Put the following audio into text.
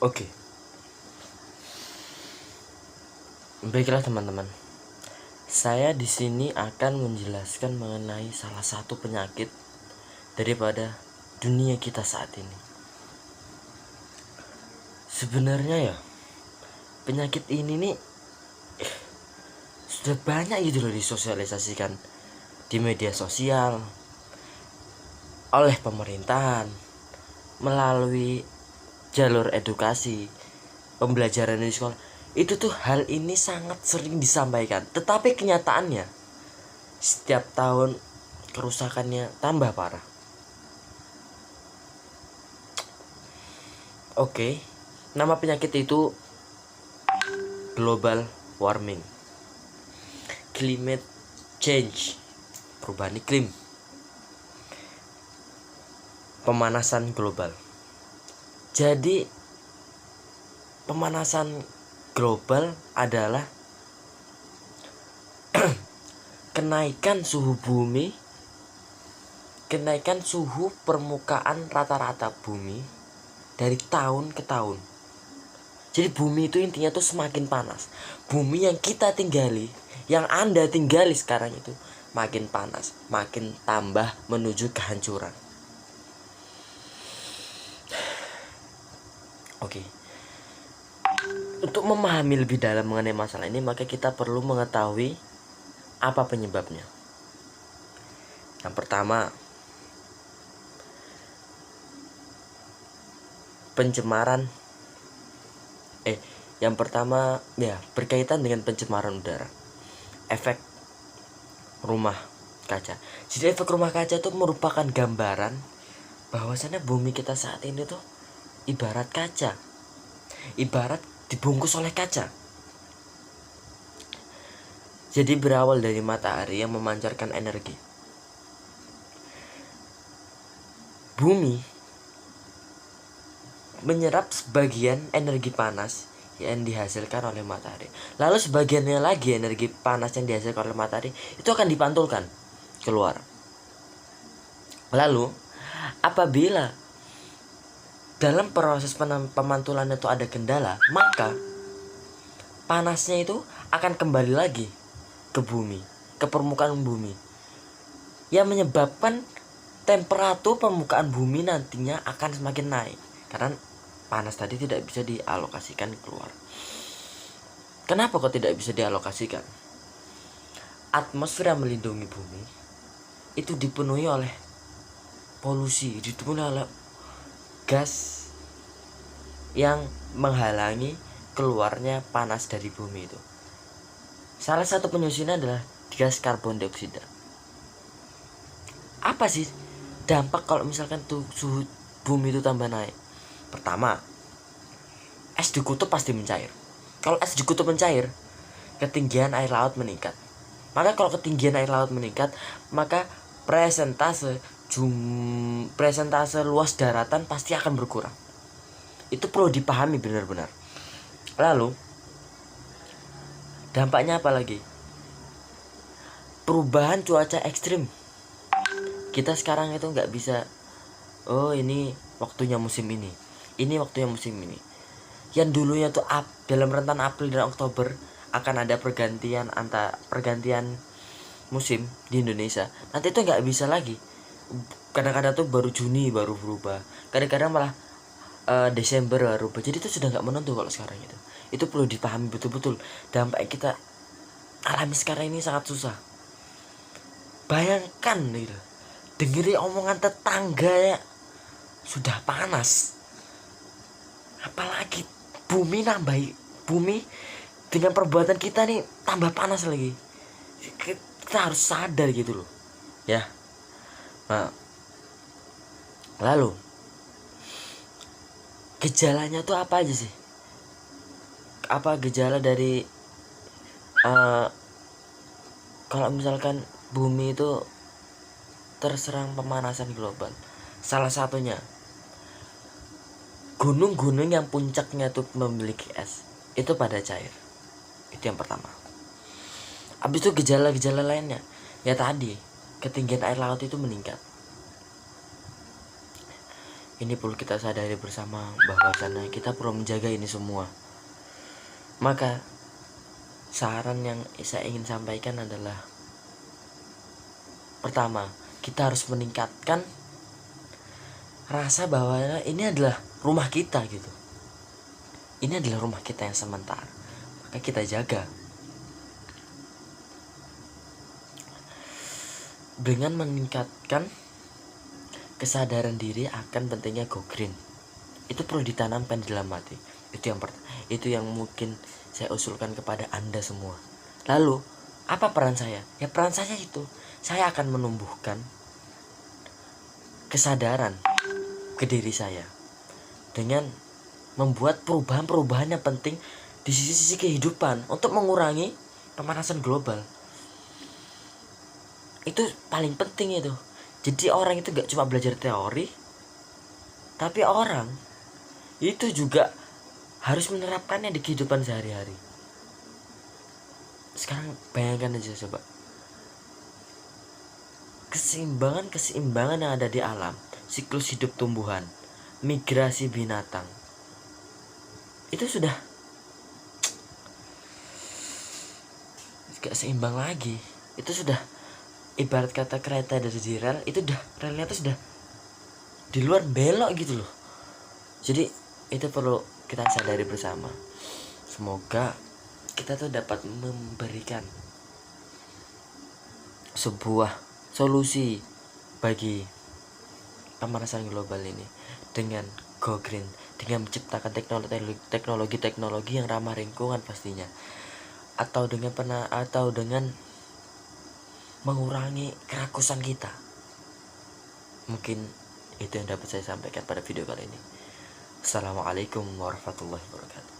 Oke, baiklah teman-teman. Saya di sini akan menjelaskan mengenai salah satu penyakit daripada dunia kita saat ini. Sebenarnya ya, penyakit ini nih sudah banyak gitu loh disosialisasikan di media sosial oleh pemerintahan melalui jalur edukasi, pembelajaran di sekolah. Itu tuh hal ini sangat sering disampaikan, tetapi kenyataannya setiap tahun kerusakannya tambah parah. Oke, nama penyakit itu global warming, climate change, perubahan iklim, pemanasan global. Jadi pemanasan global adalah kenaikan suhu bumi, kenaikan suhu permukaan rata-rata bumi dari tahun ke tahun. Jadi bumi itu intinya tuh semakin panas. Bumi yang kita tinggali, yang Anda tinggali sekarang itu makin panas, makin tambah menuju kehancuran. Oke. Untuk memahami lebih dalam mengenai masalah ini, maka kita perlu mengetahui apa penyebabnya. Yang pertama, pencemaran. Yang pertama ya berkaitan dengan pencemaran udara. Efek rumah kaca. Jadi efek rumah kaca itu merupakan gambaran bahwasannya bumi kita saat ini tuh ibarat kaca, ibarat dibungkus oleh kaca. Jadi berawal dari matahari yang memancarkan energi. Bumi menyerap sebagian energi panas yang dihasilkan oleh matahari. Lalu sebagiannya lagi energi panas yang dihasilkan oleh matahari itu akan dipantulkan keluar. Lalu apabila dalam proses pemantulan itu ada kendala, maka panasnya itu akan kembali lagi ke bumi, ke permukaan bumi, yang menyebabkan temperatur permukaan bumi nantinya akan semakin naik karena panas tadi tidak bisa dialokasikan keluar. Kenapa kok tidak bisa dialokasikan? Atmosfer yang melindungi bumi itu dipenuhi oleh polusi, dipenuhi oleh gas yang menghalangi keluarnya panas dari bumi itu. Salah satu penyusunnya adalah gas karbon dioksida. Apa sih dampak kalau misalkan tuh suhu bumi itu tambah naik? Pertama, es di kutub pasti mencair. Kalau es di kutub mencair, ketinggian air laut meningkat. Maka kalau ketinggian air laut meningkat, maka presentase luas daratan pasti akan berkurang. Itu perlu dipahami benar-benar. Lalu dampaknya apa lagi? Perubahan cuaca ekstrim. Kita sekarang itu nggak bisa, oh ini waktunya musim ini, ini waktunya musim ini. Yang dulunya tuh dalam rentan April dan Oktober akan ada pergantian musim di Indonesia. Nanti itu nggak bisa lagi. Kadang-kadang tuh baru Juni baru berubah. Kadang-kadang malah Desember baru berubah. Jadi itu sudah nggak menentu kalau sekarang itu. Itu perlu dipahami betul-betul. Dampak yang kita alami sekarang ini sangat susah. Bayangkan gitu, dengerin omongan tetangga ya sudah panas, apalagi bumi dengan perbuatan kita nih tambah panas lagi. Kita harus sadar gitu loh ya. Nah, lalu gejalanya tuh apa aja sih? Apa gejala dari kalau misalkan bumi itu terserang pemanasan global? Salah satunya gunung-gunung yang puncaknya tuh memiliki es itu pada cair. Itu yang pertama. Habis itu gejala-gejala lainnya ya tadi ketinggian air laut itu meningkat. Ini perlu kita sadari bersama bahwasannya kita perlu menjaga ini semua. Maka saran yang saya ingin sampaikan adalah, pertama, kita harus meningkatkan rasa bahwa ini adalah rumah kita gitu. Ini adalah rumah kita yang sementara, maka kita jaga. Dengan meningkatkan kesadaran diri akan pentingnya go green, itu perlu ditanamkan di dalam hati. Itu yang mungkin saya usulkan kepada Anda semua. Lalu apa peran saya? Ya peran saya itu, saya akan menumbuhkan kesadaran ke diri saya dengan membuat perubahan-perubahan yang penting di sisi-sisi kehidupan untuk mengurangi pemanasan global. Itu paling penting itu. Jadi orang itu gak cuma belajar teori, tapi orang itu juga harus menerapkannya di kehidupan sehari-hari. Sekarang bayangkan aja coba, keseimbangan yang ada di alam, siklus hidup tumbuhan, migrasi binatang, itu sudah gak seimbang lagi. Itu sudah ibarat kata kereta dari di rel, itu relnya itu sudah di luar belok gitu loh. Jadi itu perlu kita sadari bersama. Semoga kita tuh dapat memberikan sebuah solusi bagi pemanasan global ini dengan go green, dengan menciptakan teknologi yang ramah lingkungan pastinya, atau dengan mengurangi kerakusan kita. Mungkin itu yang dapat saya sampaikan pada video kali ini. Assalamualaikum warahmatullahi wabarakatuh.